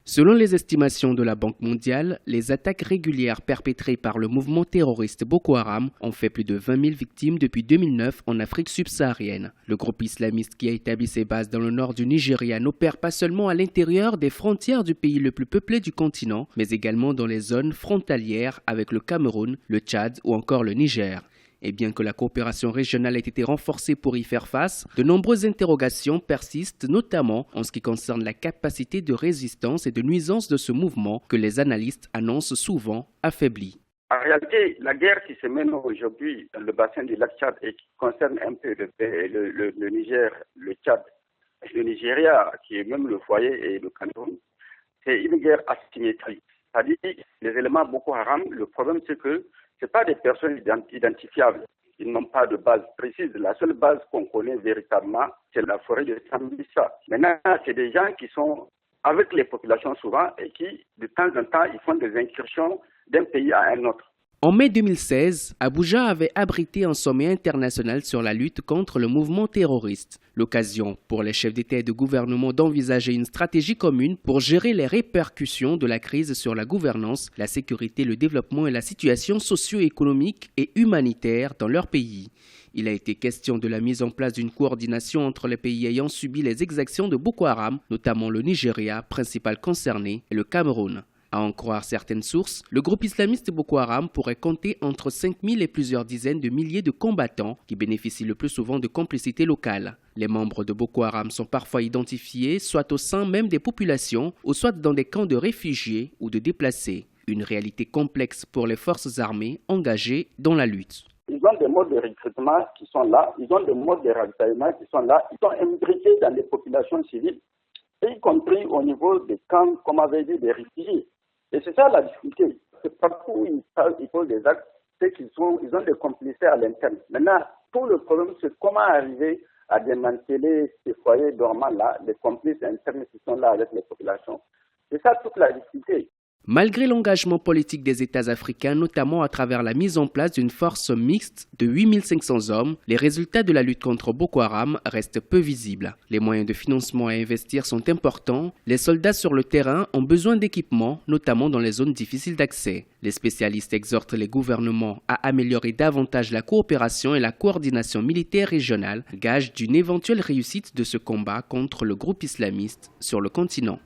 Selon les estimations de la Banque mondiale, les attaques régulières perpétrées par le mouvement terroriste Boko Haram ont fait plus de 20 000 victimes depuis 2009 en Afrique subsaharienne. Le groupe islamiste qui a établi ses bases dans le nord du Nigeria n'opère pas seulement à l'intérieur des frontières du pays le plus peuplé du continent, mais également dans les zones frontalières avec le Cameroun, le Tchad ou encore le Niger. Et bien que la coopération régionale ait été renforcée pour y faire face, de nombreuses interrogations persistent, notamment en ce qui concerne la capacité de résistance et de nuisance de ce mouvement que les analystes annoncent souvent affaibli. En réalité, la guerre qui se mène aujourd'hui dans le bassin du lac Tchad et qui concerne un peu le Niger, le Tchad, le Nigeria, qui est même le foyer, et le Cameroun, c'est une guerre asymétrique. C'est-à-dire, les éléments Boko Haram, le problème c'est que ce pas des personnes identifiables. Ils n'ont pas de base précise. La seule base qu'on connaît véritablement, c'est la forêt de Sambisa. Maintenant, c'est des gens qui sont avec les populations souvent et qui, de temps en temps, ils font des incursions d'un pays à un autre. En mai 2016, Abuja avait abrité un sommet international sur la lutte contre le mouvement terroriste. L'occasion pour les chefs d'État et de gouvernement d'envisager une stratégie commune pour gérer les répercussions de la crise sur la gouvernance, la sécurité, le développement et la situation socio-économique et humanitaire dans leur pays. Il a été question de la mise en place d'une coordination entre les pays ayant subi les exactions de Boko Haram, notamment le Nigeria, principal concerné, et le Cameroun. À en croire certaines sources, le groupe islamiste Boko Haram pourrait compter entre 5 000 et plusieurs dizaines de milliers de combattants qui bénéficient le plus souvent de complicité locale. Les membres de Boko Haram sont parfois identifiés soit au sein même des populations ou soit dans des camps de réfugiés ou de déplacés. Une réalité complexe pour les forces armées engagées dans la lutte. Ils ont des modes de recrutement qui sont là, ils ont des modes de ravitaillement qui sont là, ils sont imbriqués dans les populations civiles, y compris au niveau des camps, comme avait dit, des réfugiés. Et c'est ça la difficulté. C'est partout où ils posent des actes, c'est qu'ils ont des complicités à l'interne. Maintenant, tout le problème, c'est comment arriver à démanteler ces foyers dormants-là, les complices internes qui sont là avec les populations. C'est ça toute la difficulté. Malgré l'engagement politique des États africains, notamment à travers la mise en place d'une force mixte de 8 500 hommes, les résultats de la lutte contre Boko Haram restent peu visibles. Les moyens de financement à investir sont importants. Les soldats sur le terrain ont besoin d'équipements, notamment dans les zones difficiles d'accès. Les spécialistes exhortent les gouvernements à améliorer davantage la coopération et la coordination militaire régionale, gage d'une éventuelle réussite de ce combat contre le groupe islamiste sur le continent.